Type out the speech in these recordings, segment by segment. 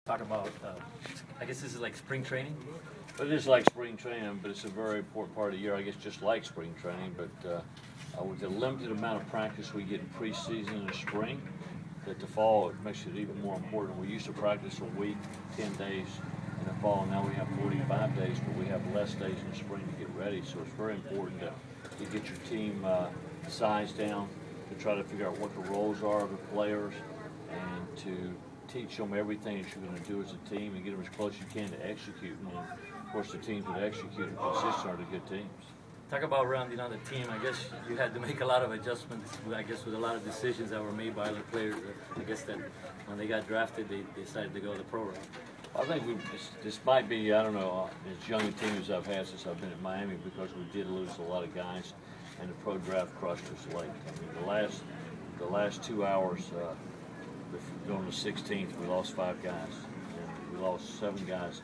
Talk about, I guess this is like spring training? But it is like spring training, but it's a very important part of the year, I guess, just like spring training. But with the limited amount of practice we get in preseason in the spring, that the fall, it makes it even more important. We used to practice a week, 10 days in the fall. Now we have 45 days, but we have less days in the spring to get ready. So it's very important to get your team size down, to try to figure out what the roles are of the players, and to teach them everything that you're going to do as a team and get them as close as you can to executing. And of course, the teams that execute and consistent are the good teams. Talk about rounding out the team. I guess you had to make a lot of adjustments, I guess, with a lot of decisions that were made by other players. I guess that when they got drafted, they decided to go the pro route. I think this might be, I don't know, as young a team as I've had since I've been at Miami, because we did lose a lot of guys, and the pro draft crushed us late. I mean, the last 2 hours, going to 16th, we lost 5 guys, and we lost 7 guys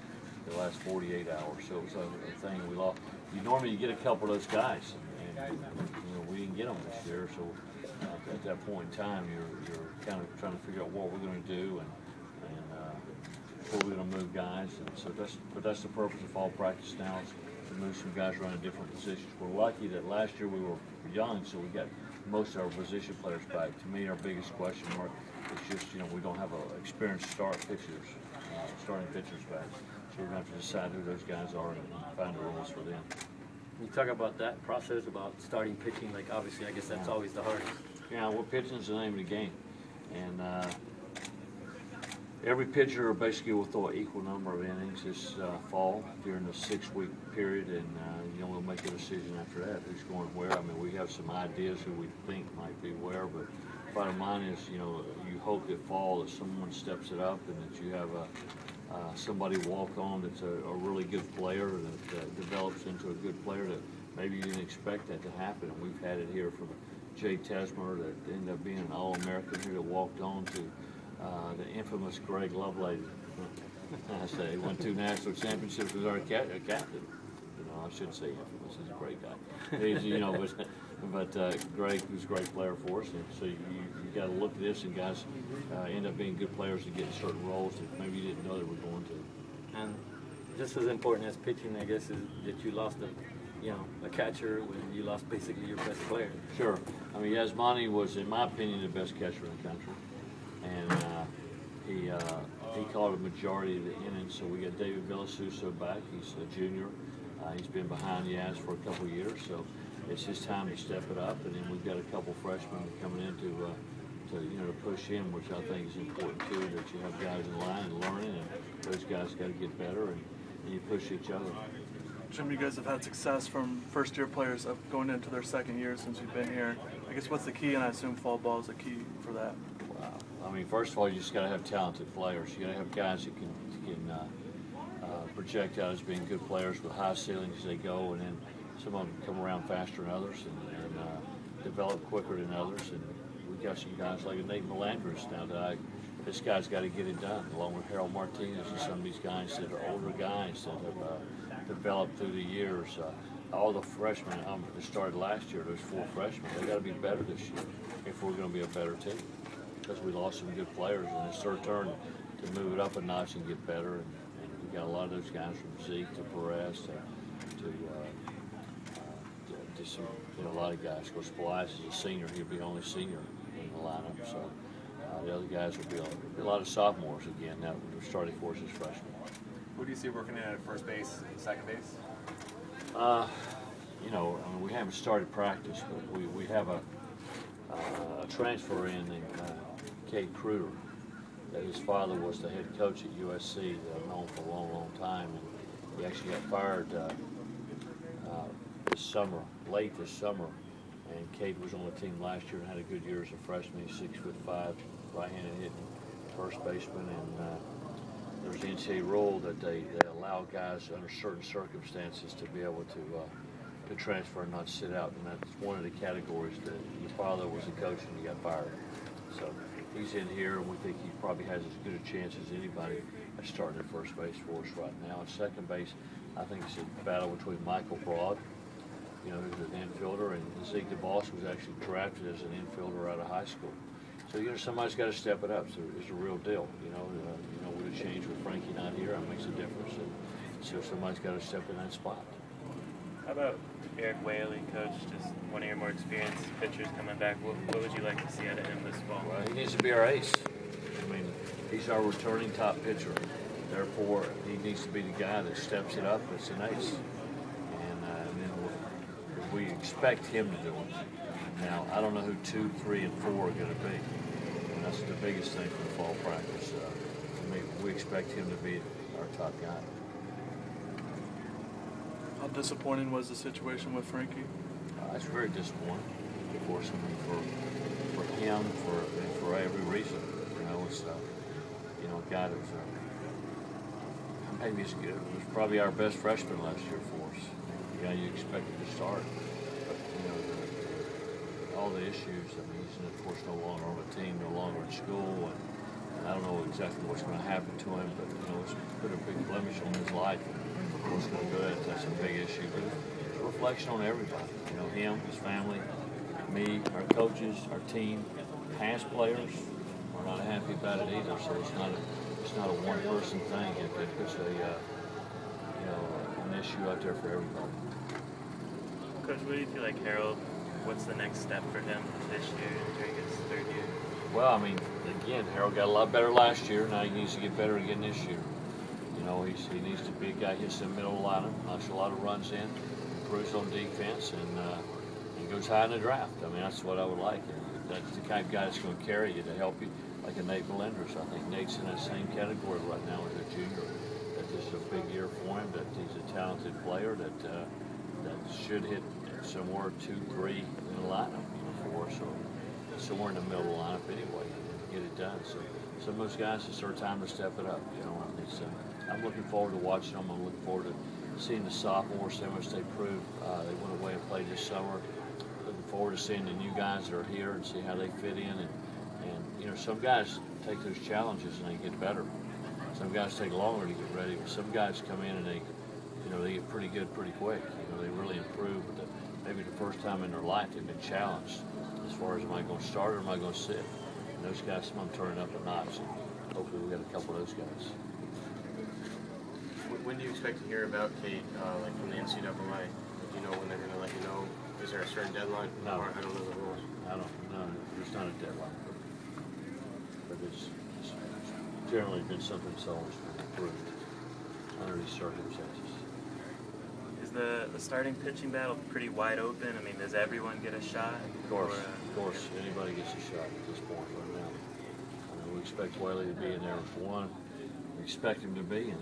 the last 48 hours. So it was a thing we lost. You normally get a couple of those guys, and we didn't get them this year. So at that point in time, you're kind of trying to figure out what we're going to do and where we're going to move guys. And so that's the purpose of fall practice now, is to move some guys around in different positions. We're lucky that last year we were young, so we got most of our position players back. To me, our biggest question mark is just, we don't have experienced starting pitchers back. So we're going to have to decide who those guys are and find the roles for them. When you talk about that process, about starting pitching, like obviously I guess that's always the hardest. Yeah, well, pitching is the name of the game. And every pitcher basically will throw an equal number of innings this fall during the 6-week period, and we'll make a decision after that who's going where. I mean, we have some ideas who we think might be where, but bottom line is, you hope that fall that someone steps it up and that you have somebody walk on that's a really good player that develops into a good player that maybe you didn't expect that to happen. And we've had it here from Jay Tesmer that ended up being an All-American here that walked on to the infamous Greg Lovelady. I say he won 2 national championships as our captain. I shouldn't say infamous. He's a great guy. But Greg was a great player for us, and so you got to look at this, and guys end up being good players and get certain roles that maybe you didn't know they were going to. And just as important as pitching, I guess, is that you lost a catcher when you lost basically your best player. Sure. I mean, Yasmani was, in my opinion, the best catcher in the country, and he caught a majority of the innings. So we got David Villasuso back. He's a junior. He's been behind Yaz for a couple of years, so it's his time to step it up. And then we've got a couple freshmen coming in to push in, which I think is important too. That you have guys in line and learning, and those guys got to get better, and you push each other. Jim, you guys have had success from first-year players going into their second year since you've been here. I guess what's the key, and I assume fall ball is the key for that. Wow. I mean, first of all, you just got to have talented players. You got to have guys that can project out as being good players with high ceilings as they go, and then some of them come around faster than others and develop quicker than others. And we got some guys like Nate Melandris now that this guy's got to get it done, along with Harold Martinez and some of these guys that are older guys that have developed through the years. All the freshmen that started last year, those 4 freshmen, they got to be better this year if we're going to be a better team, because we lost some good players, and it's their turn to move it up a notch and get better. And we got a lot of those guys from Zeke to Perez to a lot of guys. Of course, Belias is a senior; he'll be the only senior in the lineup. So the other guys will be a lot of sophomores again. Now we're starting for us as freshmen. Who do you see working at first base and second base? I mean, we haven't started practice, but we have a transfer in named Kate Kruder. That his father was the head coach at USC that I've known for a long, long time, and he actually got fired late this summer, and Kate was on the team last year and had a good year as a freshman. He's 6'5", right-handed hitting first baseman, and there's an NCAA rule that they allow guys under certain circumstances to be able to transfer and not sit out, and that's one of the categories that your father was a coach and he got fired. So he's in here, and we think he probably has as good a chance as anybody at starting at first base for us right now. At second base, I think it's a battle between Michael Broad, who's an infielder, and Zeke DeVos was actually drafted as an infielder out of high school. So somebody's got to step it up. So it's a real deal. With a change with Frankie not here, it makes a difference. And so somebody's got to step in that spot. How about Eric Whaley, coach? Just one of your more experienced pitchers coming back. What would you like to see out of him this fall? Well, he needs to be our ace. I mean, he's our returning top pitcher. Therefore, he needs to be the guy that steps it up. It's an ace, and then we expect him to do it. Now, I don't know who 2, 3, and 4 are going to be. And that's the biggest thing for fall practice. We expect him to be our top guy. How disappointing was the situation with Frankie? It's very disappointing, of course. For him, for every reason. It's a guy that was maybe it was probably our best freshman last year for us. The guy you expected to start, but all the issues. He's of course no longer on the team, no longer in school, and I don't know exactly what's going to happen to him. But it's put a big blemish on his life. And what's going to do that? That's a big issue. But it's a reflection on everybody. Him, his family, me, our coaches, our team, past players. We're not happy about it either. So it's not a one-person thing. It puts an issue out there for everybody. Coach, what do you feel like Harold? What's the next step for him this year during his third year? Well, again, Harold got a lot better last year. Now he needs to get better again this year. He needs to be a guy who hits the middle of the lineup, knocks a lot of runs in, improves on defense, and goes high in the draft. That's what I would like. That's the kind of guy that's going to carry you to help you, like a Nate Melendres. I think Nate's in that same category right now as a junior. That this is a big year for him. That he's a talented player that should hit somewhere 2, 3 in the lineup for us. So somewhere in the middle of the lineup anyway, and get it done. So some of those guys, it's their time to step it up. I'm looking forward to watching them. I'm looking forward to seeing the sophomores, see how much they prove. They went away and played this summer. Looking forward to seeing the new guys that are here and see how they fit in. And some guys take those challenges and they get better. Some guys take longer to get ready, but some guys come in and they get pretty good pretty quick. They really improve. But maybe the first time in their life they've been challenged as far as am I going to start or am I going to sit? And those guys, some of them turning up a notch. And hopefully we got a couple of those guys. When do you expect to hear about Kate, like from the NCAA? Do you know when they're going to let you know? Is there a certain deadline? No. I don't know the rules. I don't know. There's not a deadline. But it's generally been something that's always been approved under these circumstances. Is the starting pitching battle pretty wide open? Does everyone get a shot? Of course, anybody gets a shot at this point right now. We expect Whaley to be in there for one. We expect him to be, and